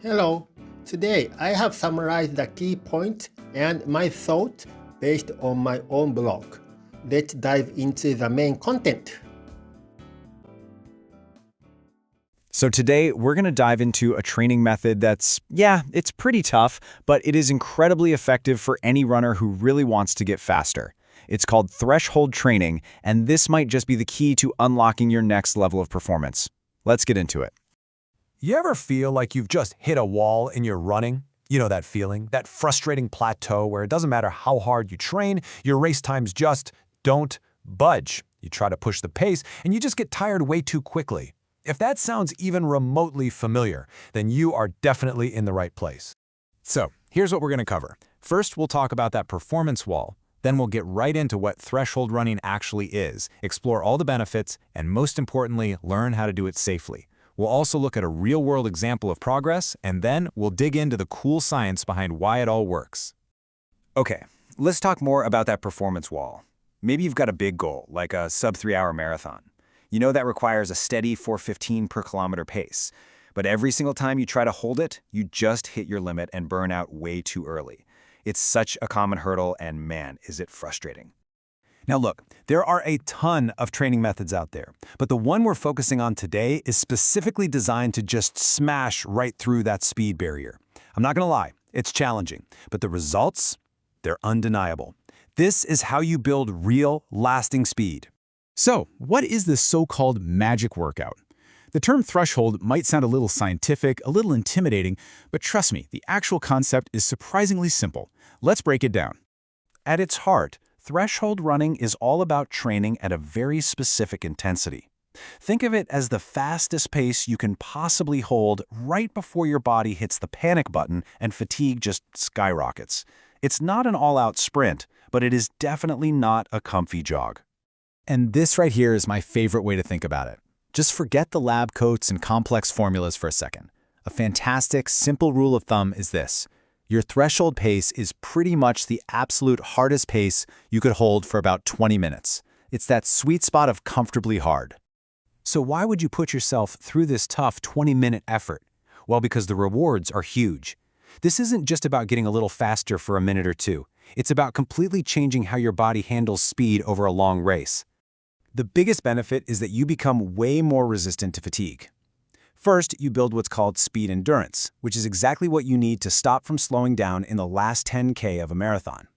Hello. Today I have summarized the key points and my thoughts based on my own blog. Let's dive into the main content. So today we're going to dive into a training method it's pretty tough, but it is incredibly effective for any runner who really wants to get faster. It's called threshold training, and this might just be the key to unlocking your next level of performance. Let's get into it. You ever feel like you've just hit a wall in your running? You know that feeling, that frustrating plateau where it doesn't matter how hard you train, your race times just don't budge. You try to push the pace, and you just get tired way too quickly. If that sounds even remotely familiar, then you are definitely in the right place. So, here's what we're going to cover. First, we'll talk about that performance wall. Then we'll get right into what threshold running actually is, explore all the benefits, and most importantly, learn how to do it safely. We'll also look at a real-world example of progress, and then we'll dig into the cool science behind why it all works. Okay, let's talk more about that performance wall. Maybe you've got a big goal, like a sub-3-hour marathon. You know that requires a steady 4:15 per kilometer pace. But every single time you try to hold it, you just hit your limit and burn out way too early. It's such a common hurdle, and man, is it frustrating. Now look, there are a ton of training methods out there, but the one we're focusing on today is specifically designed to just smash right through that speed barrier. I'm not going to lie, it's challenging, but the results, they're undeniable. This is how you build real, lasting speed. So, what is this so-called magic workout? The term threshold might sound a little scientific, a little intimidating, but trust me, the actual concept is surprisingly simple. Let's break it down. At its heart, threshold running is all about training at a very specific intensity. Think of it as the fastest pace you can possibly hold right before your body hits the panic button and fatigue just skyrockets. It's not an all-out sprint, but it is definitely not a comfy jog. And this right here is my favorite way to think about it. Just forget the lab coats and complex formulas for a second. A fantastic, simple rule of thumb is this. Your threshold pace is pretty much the absolute hardest pace you could hold for about 20 minutes. It's that sweet spot of comfortably hard. So why would you put yourself through this tough 20-minute effort? Well, because the rewards are huge. This isn't just about getting a little faster for a minute or two. It's about completely changing how your body handles speed over a long race. The biggest benefit is that you become way more resistant to fatigue. First, you build what's called speed endurance, which is exactly what you need to stop from slowing down in the last 10K of a marathon.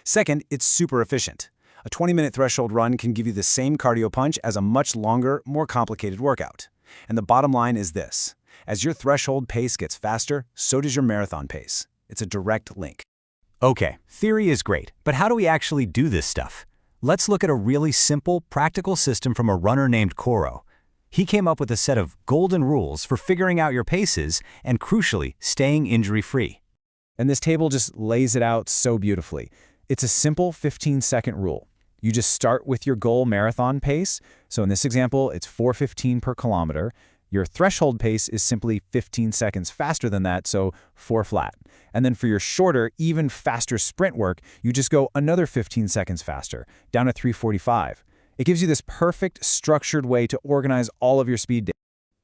Second, it's super efficient. A 20-minute threshold run can give you the same cardio punch as a much longer, more complicated workout. And the bottom line is this. As your threshold pace gets faster, so does your marathon pace. It's a direct link. Okay, theory is great, but how do we actually do this stuff? Let's look at a really simple, practical system from a runner named Koro. He came up with a set of golden rules for figuring out your paces and, crucially, staying injury-free. And this table just lays it out so beautifully. It's a simple 15-second rule. You just start with your goal marathon pace. So in this example, it's 4:15 per kilometer. Your threshold pace is simply 15 seconds faster than that, so 4 flat. And then for your shorter, even faster sprint work, you just go another 15 seconds faster, down to 3:45. It gives you this perfect, structured way to organize all of your speed data.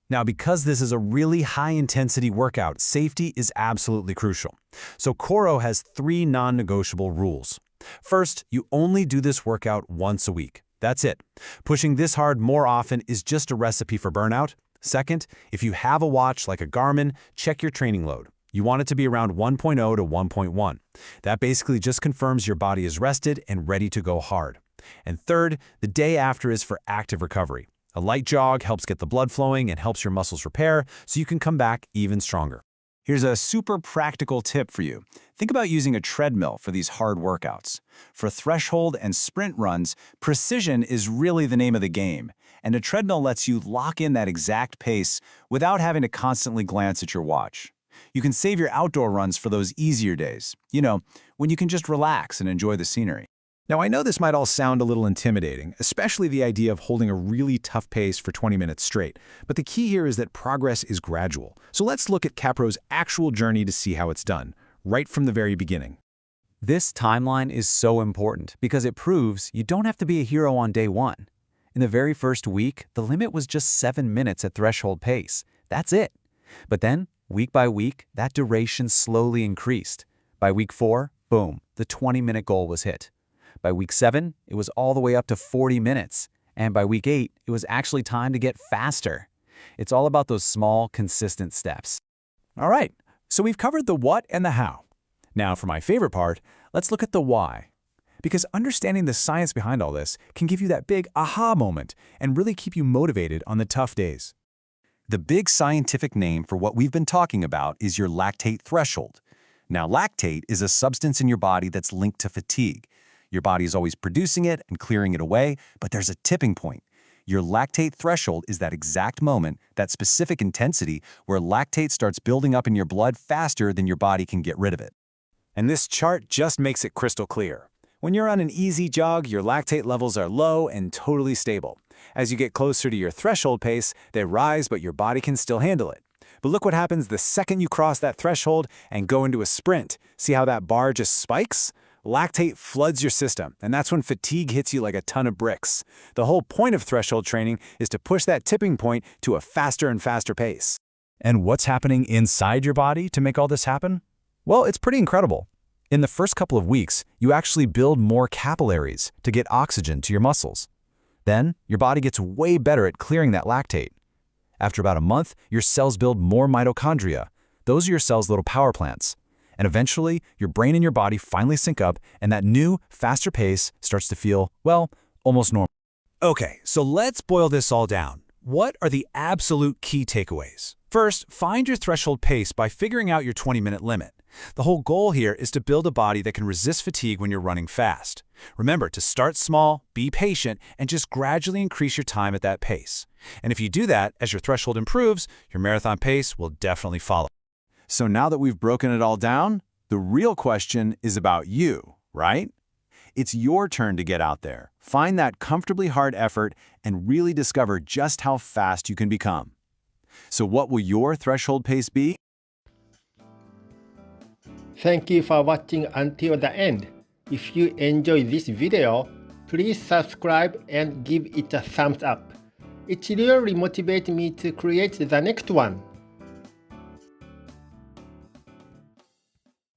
Now, because this is a really high-intensity workout, safety is absolutely crucial. So Koro has 3 non-negotiable rules. First, you only do this workout once a week. That's it. Pushing this hard more often is just a recipe for burnout. Second, if you have a watch like a Garmin, check your training load. You want it to be around 1.0 to 1.1. That basically just confirms your body is rested and ready to go hard. And third, the day after is for active recovery. A light jog helps get the blood flowing and helps your muscles repair, so you can come back even stronger. Here's a super practical tip for you. Think about using a treadmill for these hard workouts. For threshold and sprint runs, precision is really the name of the game, and a treadmill lets you lock in that exact pace without having to constantly glance at your watch. You can save your outdoor runs for those easier days, when you can just relax and enjoy the scenery. Now, I know this might all sound a little intimidating, especially the idea of holding a really tough pace for 20 minutes straight. But the key here is that progress is gradual. So let's look at Capro's actual journey to see how it's done, right from the very beginning. This timeline is so important because it proves you don't have to be a hero on day one. In the very first week, the limit was just 7 minutes at threshold pace. That's it. But then, Week by week, that duration slowly increased. By week 4, boom, the 20-minute goal was hit. By week 7, it was all the way up to 40 minutes. And by week 8, it was actually time to get faster. It's all about those small, consistent steps. All right, so we've covered the what and the how. Now, for my favorite part, let's look at the why. Because understanding the science behind all this can give you that big aha moment and really keep you motivated on the tough days. The big scientific name for what we've been talking about is your lactate threshold. Now, lactate is a substance in your body that's linked to fatigue. Your body is always producing it and clearing it away, but there's a tipping point. Your lactate threshold is that exact moment, that specific intensity, where lactate starts building up in your blood faster than your body can get rid of it. And this chart just makes it crystal clear. When you're on an easy jog, your lactate levels are low and totally stable. As you get closer to your threshold pace, they rise, but your body can still handle it. But look what happens the second you cross that threshold and go into a sprint. See how that bar just spikes? Lactate floods your system, and that's when fatigue hits you like a ton of bricks. The whole point of threshold training is to push that tipping point to a faster and faster pace. And what's happening inside your body to make all this happen? Well, it's pretty incredible. In the first couple of weeks, you actually build more capillaries to get oxygen to your muscles. Then, your body gets way better at clearing that lactate. After about a month, your cells build more mitochondria. Those are your cell's little power plants. And eventually, your brain and your body finally sync up, and that new, faster pace starts to feel, well, almost normal. Okay, so let's boil this all down. What are the absolute key takeaways? First, find your threshold pace by figuring out your 20-minute limit. The whole goal here is to build a body that can resist fatigue when you're running fast. Remember to start small, be patient, and just gradually increase your time at that pace. And if you do that, as your threshold improves, your marathon pace will definitely follow. So now that we've broken it all down, the real question is about you, right? It's your turn to get out there, find that comfortably hard effort, and really discover just how fast you can become. So what will your threshold pace be? Thank you for watching until the end. If you enjoyed this video, please subscribe and give it a thumbs up. It really motivates me to create the next one.